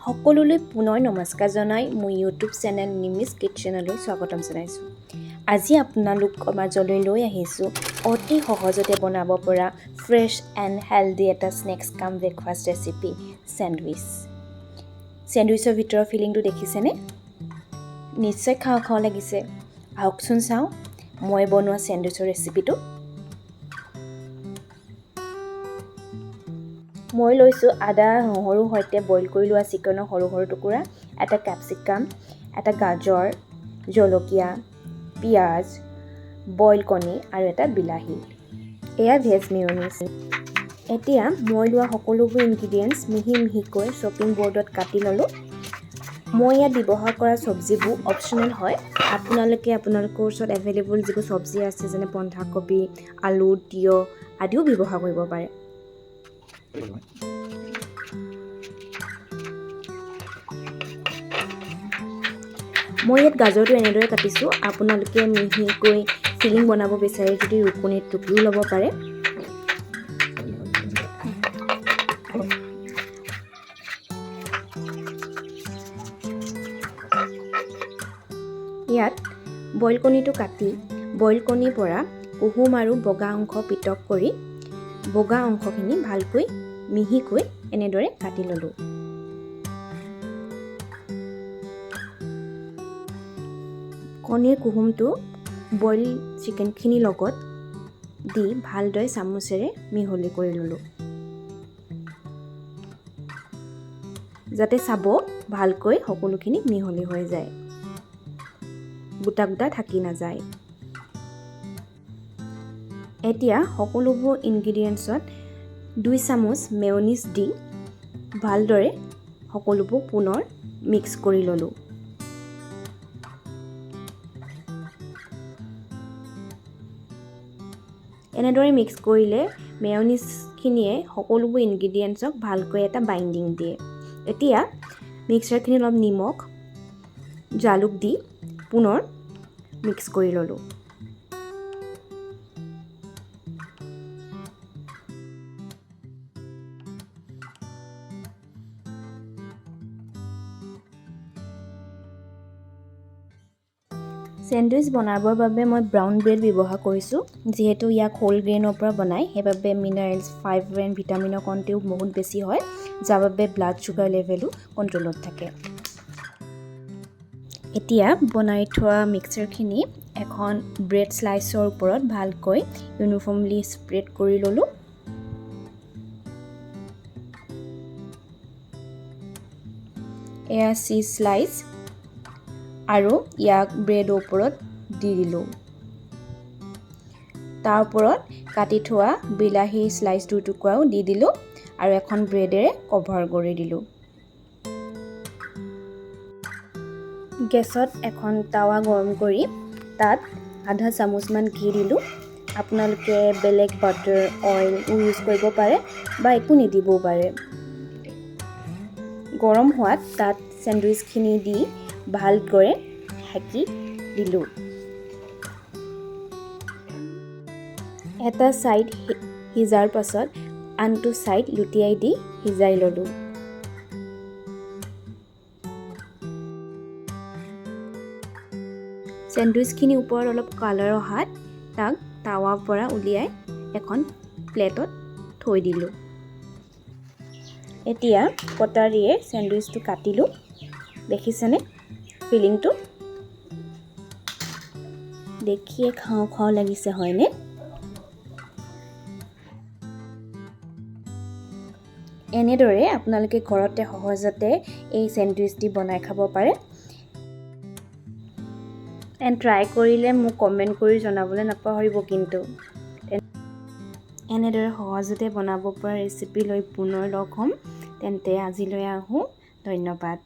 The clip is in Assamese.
সকলোলৈ পুনৰ নমস্কাৰ জনাই মোৰ ইউটিউব চেনেল নিমিছ কিটচেনলৈ স্বাগতম জনাইছোঁ। আজি আপোনালোকৰ মাজলৈ লৈ আহিছোঁ অতি সহজতে বনাব পৰা ফ্ৰেছ এণ্ড হেল্ডি এটা স্নেক্স কাম ব্ৰেকফাষ্ট ৰেচিপি চেণ্ডউইচ। চেণ্ডউইচৰ ভিতৰৰ ফিলিংটো দেখিছেনে? নিশ্চয় খাওঁ খাওঁ লাগিছে। আহকচোন চাওঁ মই বনোৱা চেণ্ডউইচৰ ৰেচিপিটো। মই লৈছোঁ আদা নহৰুৰ সৈতে বইল কৰি লোৱা চিকেনৰ সৰু সৰু টুকুৰা, এটা কেপচিকাম, এটা গাজৰ, জলকীয়া, পিঁয়াজ, বইল কণী আৰু এটা বিলাহী। এয়া ভেজ মেয়নিজ। এতিয়া মই লোৱা সকলোবোৰ ইনগ্ৰিডিয়েণ্টছ মিহি মিহিকৈ শ্বপিং বৰ্ডত কাটি ল'লোঁ। মই ইয়াত ব্যৱহাৰ কৰা চব্জিবোৰ অপশ্যনেল হয়। আপোনালোকৰ ওচৰত এভেইলেবল যিবোৰ চব্জি আছে যেনে বন্ধাকবি, আলু, তিয়ঁহ আদিও ব্যৱহাৰ কৰিব পাৰে। মই ইয়াত গাজৰটো এনেদৰে কাটিছোঁ। আপোনালোকে মিহিকৈ ফিলিং বনাব বিচাৰে যদি ৰুকনিত টুকিও ল'ব পাৰে। ইয়াত বইল কণীটো কাটি বইল কণীৰ পৰা কুহুম আৰু বগা অংশ পৃথক কৰি বগা অংশখিনি ভালকৈ মিহিকৈ এনেদৰে কাটি ল'লোঁ। কণীৰ কুহুমটো বইল চিকেনখিনিৰ লগত দি ভালদৰে চামুচেৰে মিহলি কৰি ল'লোঁ, যাতে চাব ভালকৈ সকলোখিনি মিহলি হৈ যায়, গোটা গোটা থাকি নাযায়। এতিয়া সকলোবোৰ ইনগ্ৰিডিয়েণ্টছত 2 চামুচ মেয়নিজ দি ভালদৰে সকলোবোৰ পুনৰ মিক্স কৰি ল'লোঁ। এনেদৰে মিক্স কৰিলে মেয়নিজখিনিয়ে সকলোবোৰ ইনগ্ৰিডিয়েণ্টছক ভালকৈ এটা বাইণ্ডিং দিয়ে। এতিয়া মিক্সাৰখিনি অলপ নিমখ, জালুক দি পুনৰ মিক্স কৰি ল'লোঁ। চেণ্ডউইচ বনাবৰ বাবে মই ব্ৰাউন ব্ৰেড ব্যৱহাৰ কৰিছোঁ। যিহেতু ইয়াক হোল গ্ৰেইনৰ পৰা বনায়, সেইবাবে মিনাৰেলছ, ফাইবাৰ এণ্ড ভিটামিনৰ কণ্টেও বহুত বেছি হয়, যাৰ বাবে ব্লাড চুগাৰ লেভেলো কণ্ট্ৰলত থাকে। এতিয়া বনাই থোৱা মিক্সাৰখিনি এখন ব্ৰেড স্লাইচৰ ওপৰত ভালকৈ ইউনিফৰ্মলি স্প্ৰেড কৰি ল'লোঁ। এয়া চীজ স্লাইচ আৰু ইয়াক ব্ৰেডৰ ওপৰত দি দিলোঁ। তাৰ ওপৰত কাটি থোৱা বিলাহী স্লাইচ দুটুকুৰাও দি দিলোঁ আৰু এখন ব্ৰেডেৰে কভাৰ কৰি দিলোঁ। গেছত এখন টাৱা গৰম কৰি তাত আধা চামুচমান ঘি দিলোঁ। আপোনালোকে বেলেগ বাটাৰ, অইল ইউজ কৰিব পাৰে বা একো নিদিবও পাৰে। গৰম হোৱাত তাত চেণ্ডউইচখিনি দি ভালদৰে ঢাকি দিলোঁ। এটা ছাইড সিজাৰ পাছত আনটো ছাইড লুটিয়াই দি সিজাই ল'লোঁ। চেণ্ডউইচখিনিৰ ওপৰত অলপ কালাৰ অহাত তাক টাৱাৰ পৰা উলিয়াই এখন প্লেটত থৈ দিলোঁ। এতিয়া কটাৰীয়ে চেণ্ডউইচটো কাটিলোঁ। দেখিছেনে ফিলিংটো? দেখিয়ে খাওঁ খাওঁ লাগিছে হয়নে? এনেদৰে আপোনালোকে ঘৰতে সহজতে এই চেণ্ডউইচটি বনাই খাব পাৰে। এণ্ড ট্ৰাই কৰিলে মোক কমেণ্ট কৰি জনাবলৈ নাপাহৰিব কিন্তু। এনেদৰে সহজতে বনাব পৰা ৰেচিপি লৈ পুনৰ লগ হ'ম। তেন্তে আজিলৈ আহোঁ। ধন্যবাদ।